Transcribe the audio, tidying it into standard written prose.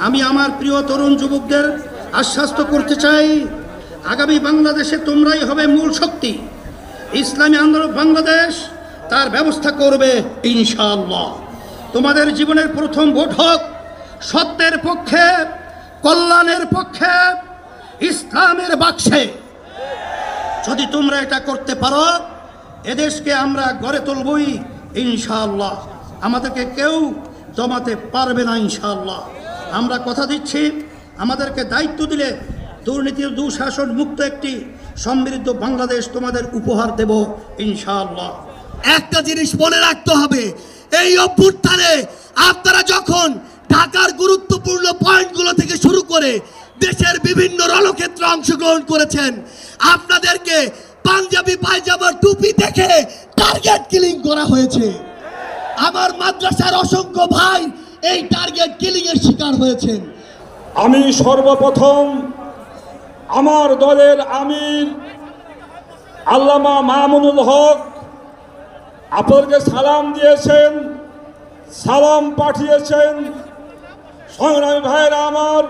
আমি আমার প্রিয় তরুণ যুবকদের আশ্বস্ত করতে চাই, আগামী বাংলাদেশে তোমরাই হবে মূল শক্তি। ইসলামী আন্দোলন বাংলাদেশ তার ব্যবস্থা করবে ইনশাআল্লাহ। তোমাদের জীবনের প্রথম ভোট হোক সত্যের পক্ষে, কল্যাণের পক্ষে, ইসলামের বাক্সে। যদি তোমরা এটা করতে পারো, এদেশকে আমরা গড়ে তুলবই ইনশাআল্লাহ। আমাদেরকে কেউ জমাতে পারবে না ইনশাআল্লাহ। আমরা কথা দিচ্ছি, আমাদেরকে দায়িত্ব দিলে দুর্নীতির দুঃশাসন মুক্ত একটি সমৃদ্ধ বাংলাদেশ তোমাদের উপহার দেব ইনশাআল্লাহ। একটা জিনিস মনে রাখতে হবে, এই অভ্যুত্থানে আপনারা যখন ঢাকার গুরুত্বপূর্ণ পয়েন্টগুলো থেকে শুরু করে দেশের বিভিন্ন রণক্ষেত্রে অংশগ্রহণ করেছেন, আপনাদেরকে পাঞ্জাবি পায়জামার টুপি দেখে টার্গেট কিলিং করা হয়েছে। আমার মাদ্রাসার অসংখ্য ভাই এই টার্গেট কিলিং এর শিকার হয়েছেন। আমি সর্বপ্রথম আমার দলের আমির আল্লামা মামুনুল হক আপনাদেরকে সালাম দিয়েছেন, সালাম পাঠিয়েছেন। সংগ্রামী ভাইয়েরা আমার,